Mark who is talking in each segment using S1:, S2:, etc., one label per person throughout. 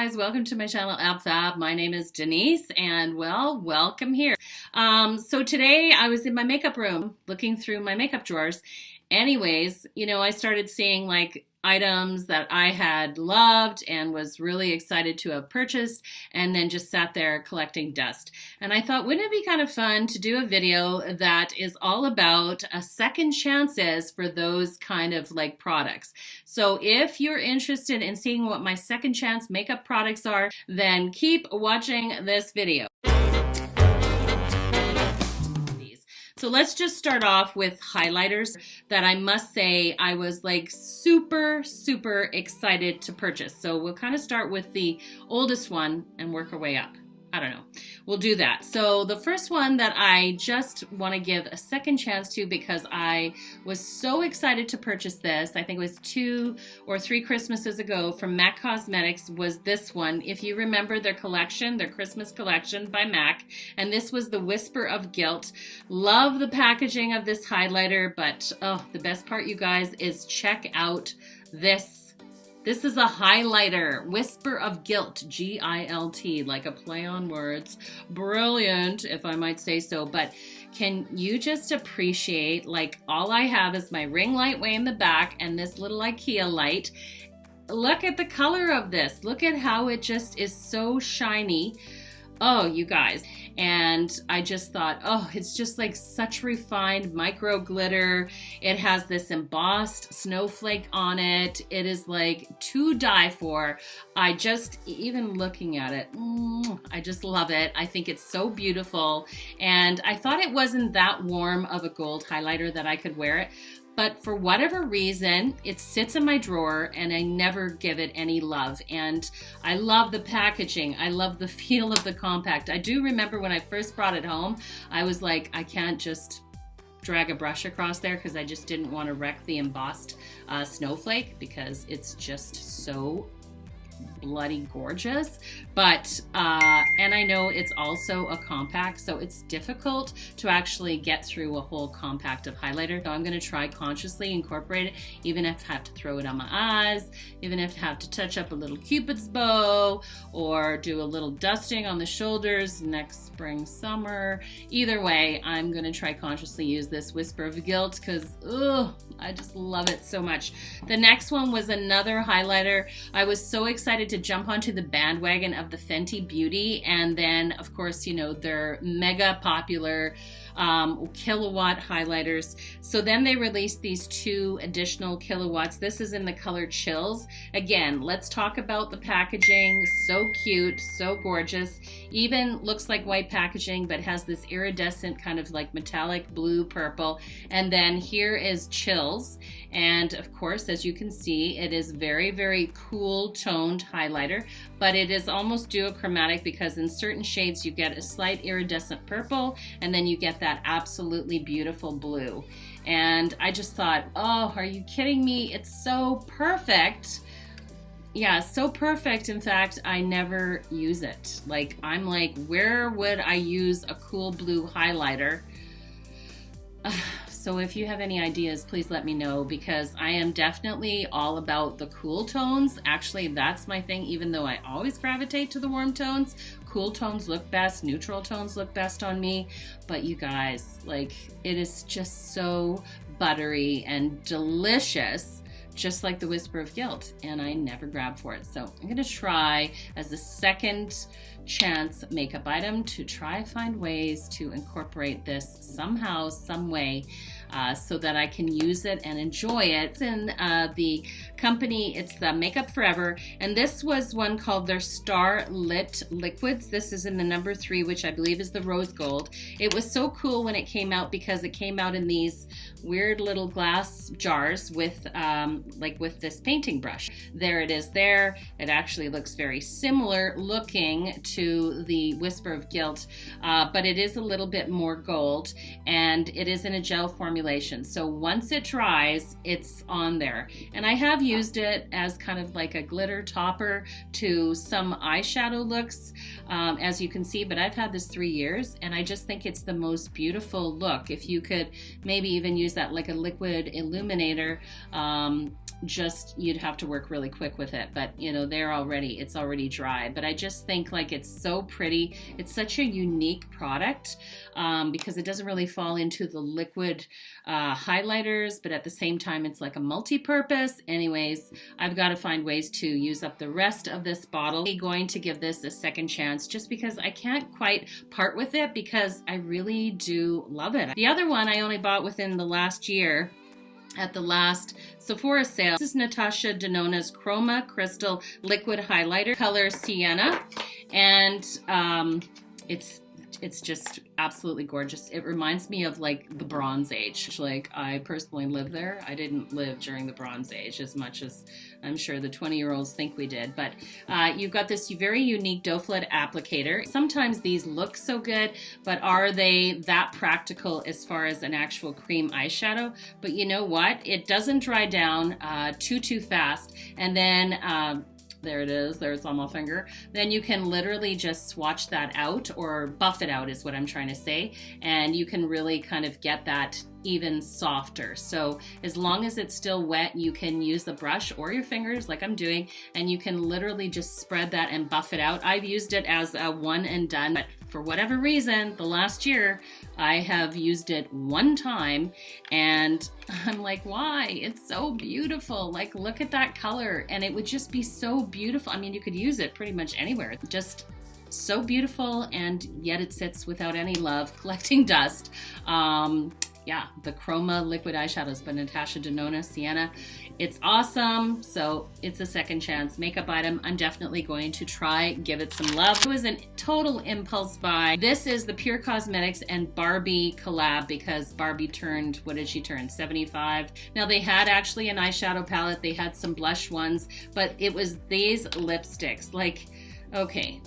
S1: guys, welcome to my channel AbFab. My name is Denise and well, welcome here. So today I was in my makeup room looking through my makeup drawers. Anyways, you know, I started seeing like items that I had loved and was really excited to have purchased, and then just sat there collecting dust. And I thought, wouldn't it be kind of fun to do a video that is all about second chances for those kind of like products. So if you're interested in seeing what my second chance makeup products are, then keep watching this video. So let's just start off with highlighters that I must say I was like super excited to purchase. So we'll kind of start with the oldest one and work our way up. I don't know. We'll do that. So the first one that I just want to give a second chance to because I was so excited to purchase this, I think it was 2 or 3 Christmases ago from MAC Cosmetics, was this one. If you remember their collection, their Christmas collection by MAC, and this was the Whisper of Guilt. Love the packaging of this highlighter, but oh, the best part, you guys, is check out this. This is a highlighter, Whisper of Guilt, G-I-L-T, like a play on words. Brilliant, if I might say so. But can you just appreciate, like, all I have is my ring light way in the back and this little IKEA light. Look at the color of this. Look at how it just is so shiny. Oh, you guys. And I just thought, oh, it's just like such refined micro glitter. It has this embossed snowflake on it. It is like to die for. I just, even looking at it, I just love it. I think it's so beautiful. And I thought it wasn't that warm of a gold highlighter that I could wear it. But for whatever reason, it sits in my drawer and I never give it any love. And I love the packaging. I love the feel of the compact. I do remember when I first brought it home, I was like, I can't just drag a brush across there because I just didn't want to wreck the embossed snowflake because it's just so bloody gorgeous. But and I know it's also a compact, so it's difficult to actually get through a whole compact of highlighter. So I'm going to try consciously incorporate it, even if I have to throw it on my eyes, even if I have to touch up a little cupid's bow or do a little dusting on the shoulders next spring, summer. Either way, I'm going to try consciously use this Whisper of Guilt because I just love it so much. The next one was another highlighter. I was so excited to jump onto the bandwagon of the Fenty Beauty, and then of course, you know, their mega popular Killawatt highlighters. So then they released these 2 additional Killawatts. This is in the color CHILLZ. Again, let's talk about the packaging. So cute, so gorgeous. Even looks like white packaging, but has this iridescent kind of like metallic blue purple. And then here is CHILLZ. And of course, as you can see, it is very cool toned highlighter, but it is almost duochromatic because in certain shades you get a slight iridescent purple and then you get that absolutely beautiful blue. And I just thought, oh, are you kidding me? It's so perfect. Yeah, so perfect. In fact, I never use it. Like, I'm like, where would I use a cool blue highlighter? So if you have any ideas, please let me know, because I am definitely all about the cool tones. Actually, that's my thing, even though I always gravitate to the warm tones. Cool tones look best, neutral tones look best on me. But you guys, like, it is just so buttery and delicious, just like the Whisper of Guilt, and I never grab for it. So I'm gonna try as a second chance makeup item to try find ways to incorporate this somehow, some way, so that I can use it and enjoy it. It's in the company, it's the Makeup Forever, and this was one called their Star Lit Liquids. This is in the number 3, which I believe is the rose gold. It was so cool when it came out because it came out in these weird little glass jars with like with this painting brush. There it is there. It actually looks very similar looking to the Whisper of Guilt, but it is a little bit more gold, and it is in a gel formulation. So once it dries, it's on there. And I have used it as kind of like a glitter topper to some eyeshadow looks, as you can see, but I've had this 3 years and I just think it's the most beautiful look. If you could maybe even use that like a liquid illuminator, just, you'd have to work really quick with it, but you know, it's already dry. But I just think like it's so pretty. It's such a unique product because it doesn't really fall into the liquid highlighters, but at the same time it's like a multi-purpose. Anyways, I've got to find ways to use up the rest of this bottle. I'm going to give this a second chance just because I can't quite part with it because I really do love it. The other one I only bought within the last year at the last Sephora sale. This is Natasha Denona's Chroma Crystal Liquid Highlighter, color Sienna, and it's just absolutely gorgeous. It reminds me of like the Bronze Age. Like, I personally lived there. I didn't live during the Bronze Age as much as I'm sure the 20-year-olds think we did. But you've got this very unique doe foot applicator. Sometimes these look so good, but are they that practical as far as an actual cream eyeshadow? But you know what? It doesn't dry down too fast. And then there it is, there's on my finger. Then you can literally just swatch that out, or buff it out is what I'm trying to say. And you can really kind of get that even softer. So as long as it's still wet, you can use the brush or your fingers like I'm doing, and you can literally just spread that and buff it out. I've used it as a one and done, but for whatever reason, the last year, I have used it one time and I'm like, why? It's so beautiful. Like, look at that color. And it would just be so beautiful. I mean, you could use it pretty much anywhere. Just so beautiful, and yet it sits without any love, collecting dust. Yeah, the Chroma Liquid Eyeshadows by Natasha Denona, Sienna. It's awesome, so it's a second chance makeup item. I'm definitely going to try, give it some love. It was a total impulse buy. This is the Pure Cosmetics and Barbie collab because Barbie turned, what did she turn, 75? Now they had actually an eyeshadow palette, they had some blush ones, but it was these lipsticks. Like, okay,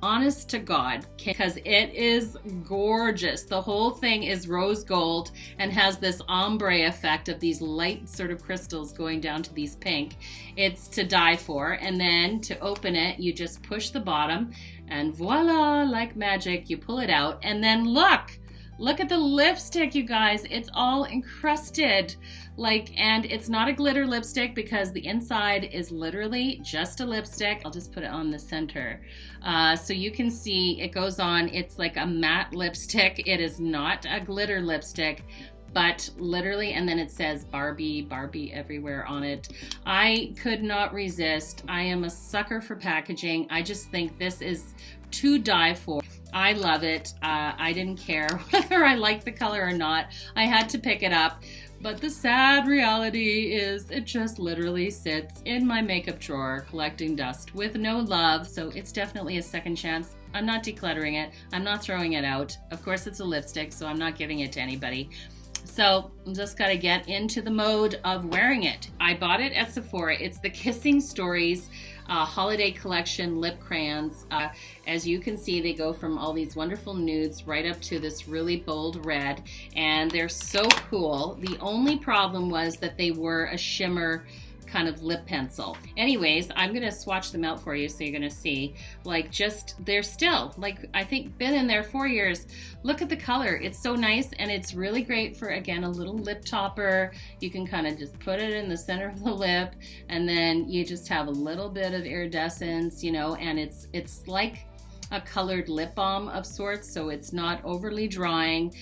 S1: honest to God, because it is gorgeous. The whole thing is rose gold and has this ombre effect of these light sort of crystals going down to these pink. It's to die for. And then to open it, you just push the bottom and voila, like magic, you pull it out. And then look at the lipstick, you guys. It's all encrusted. Like, and it's not a glitter lipstick because the inside is literally just a lipstick. I'll just put it on the center. So you can see it goes on. It's like a matte lipstick. It is not a glitter lipstick, but literally, and then it says Barbie, Barbie everywhere on it. I could not resist. I am a sucker for packaging. I just think this is to die for. I love it. I didn't care whether I liked the color or not. I had to pick it up. But the sad reality is it just literally sits in my makeup drawer collecting dust with no love. So it's definitely a second chance. I'm not decluttering it. I'm not throwing it out. Of course, it's a lipstick, so I'm not giving it to anybody. So I'm just got to get into the mode of wearing it. I bought it at Sephora. It's the Kissing Stories holiday collection lip crayons. As you can see, they go from all these wonderful nudes right up to this really bold red, and they're so cool. The only problem was that they were a shimmer kind of lip pencil. Anyways, I'm gonna swatch them out for you so you're gonna see, like, just, they're still, like, I think been in there 4 years. Look at the color, it's so nice, and it's really great for, again, a little lip topper. You can kind of just put it in the center of the lip, and then you just have a little bit of iridescence, you know, and it's like a colored lip balm of sorts, so it's not overly drying.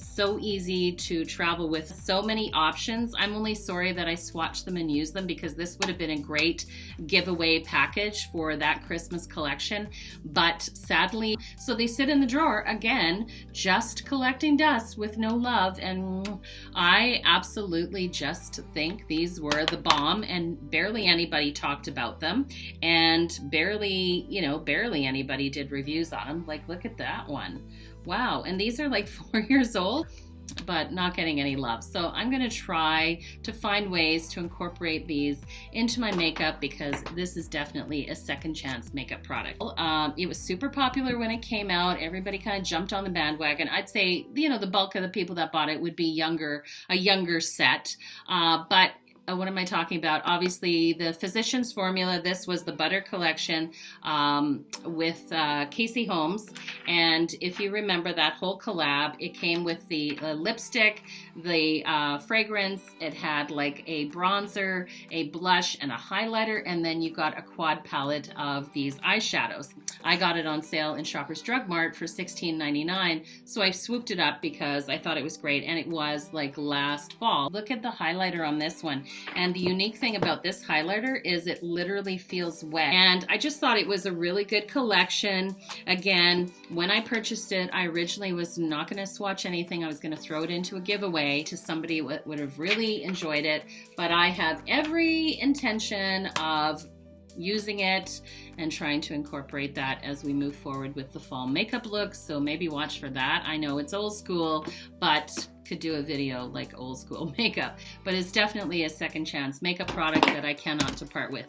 S1: So easy to travel with, so many options. I'm only sorry that I swatched them and used them because this would have been a great giveaway package for that Christmas collection, but sadly, so they sit in the drawer again, just collecting dust with no love. And I absolutely just think these were the bomb, and barely anybody talked about them, and barely anybody did reviews on them. Like, look at that one. Wow, and these are like 4 years old, but not getting any love. So I'm gonna try to find ways to incorporate these into my makeup because this is definitely a second chance makeup product. It was super popular when it came out. Everybody kind of jumped on the bandwagon. I'd say, you know, the bulk of the people that bought it would be a younger set, but what am I talking about? Obviously, the Physicians Formula. This was the Butter Collection with Casey Holmes. And if you remember that whole collab, it came with the lipstick, the fragrance. It had like a bronzer, a blush, and a highlighter. And then you got a quad palette of these eyeshadows. I got it on sale in Shoppers Drug Mart for $16.99. So I swooped it up because I thought it was great. And it was like last fall. Look at the highlighter on this one. And the unique thing about this highlighter is it literally feels wet. And I just thought it was a really good collection. Again, when I purchased it, I originally was not going to swatch anything. I was going to throw it into a giveaway to somebody who would have really enjoyed it. But I have every intention of using it and trying to incorporate that as we move forward with the fall makeup look. So maybe watch for that. I know it's old school, but could do a video like old school makeup, but it's definitely a second chance makeup product that I cannot depart with.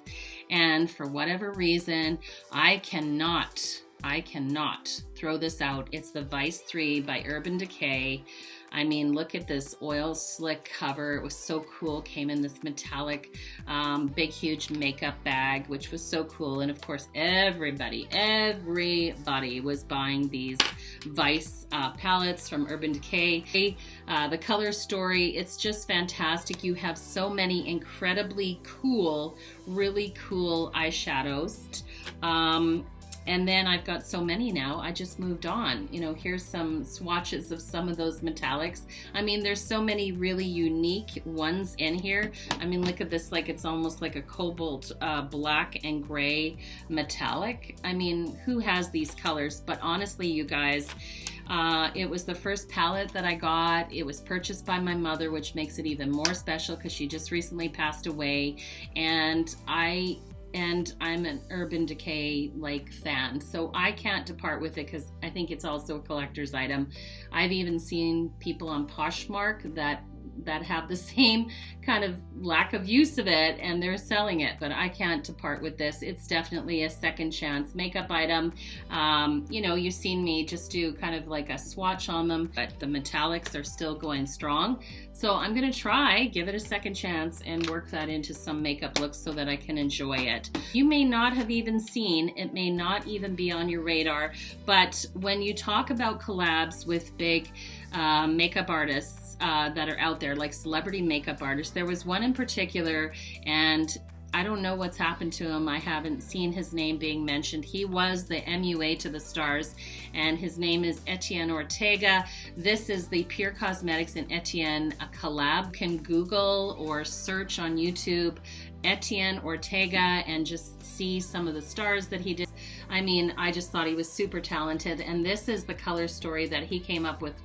S1: And for whatever reason, I cannot throw this out. It's the Vice 3 by Urban Decay. I mean, look at this oil slick cover. It was so cool. Came in this metallic, big, huge makeup bag, which was so cool. And of course, everybody was buying these Vice palettes from Urban Decay. The color story, it's just fantastic. You have so many incredibly cool, really cool eyeshadows. And then I've got so many now, I just moved on. You know, here's some swatches of some of those metallics. I mean, there's so many really unique ones in here. I mean, look at this, like it's almost like a cobalt black and gray metallic. I mean, who has these colors? But honestly, you guys, it was the first palette that I got. It was purchased by my mother, which makes it even more special because she just recently passed away. And I'm an Urban Decay like fan, so I can't depart with it because I think it's also a collector's item. I've even seen people on Poshmark that have the same kind of lack of use of it and they're selling it, but I can't depart with this. It's definitely a second chance makeup item. You know, you've seen me just do kind of like a swatch on them, but the metallics are still going strong. So I'm gonna give it a second chance and work that into some makeup looks so that I can enjoy it. You may not have even seen, it may not even be on your radar, but when you talk about collabs with big makeup artists that are out there, like celebrity makeup artists, there was one in particular, and I don't know what's happened to him. I haven't seen his name being mentioned. He was the MUA to the stars, and his name is Etienne Ortega. This is the Pure Cosmetics and Etienne collab. You can Google or search on YouTube Etienne Ortega and just see some of the stars that he did. I mean, I just thought he was super talented, and this is the color story that he came up with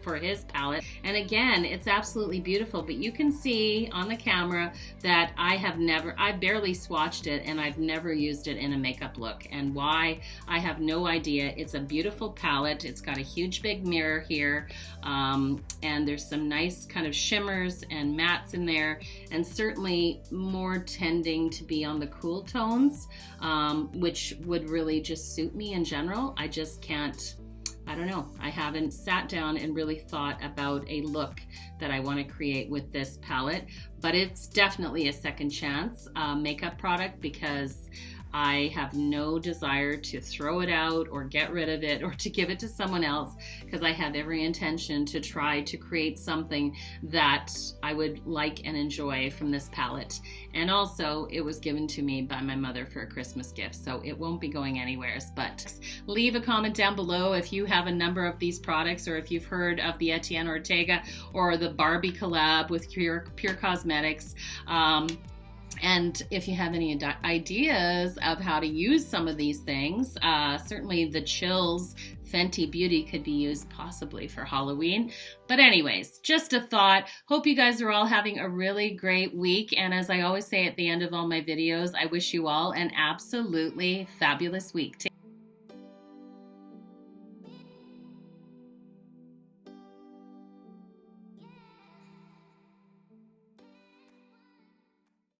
S1: for his palette. And again, it's absolutely beautiful, but you can see on the camera that I barely swatched it, and I've never used it in a makeup look. And why, I have no idea. It's a beautiful palette. It's got a huge big mirror here, and there's some nice kind of shimmers and mattes in there, and certainly more tending to be on the cool tones, which would really just suit me in general. I just can't, I don't know. I haven't sat down and really thought about a look that I want to create with this palette, but it's definitely a second chance makeup product because I have no desire to throw it out or get rid of it or to give it to someone else, because I have every intention to try to create something that I would like and enjoy from this palette. And also, it was given to me by my mother for a Christmas gift, so it won't be going anywhere. But leave a comment down below if you have a number of these products, or if you've heard of the Etienne Ortega or the Barbie collab with Pure Cosmetics. And if you have any ideas of how to use some of these things, certainly the CHILLZ Fenty Beauty could be used possibly for Halloween. But anyways, just a thought. Hope you guys are all having a really great week. And as I always say at the end of all my videos, I wish you all an absolutely fabulous week.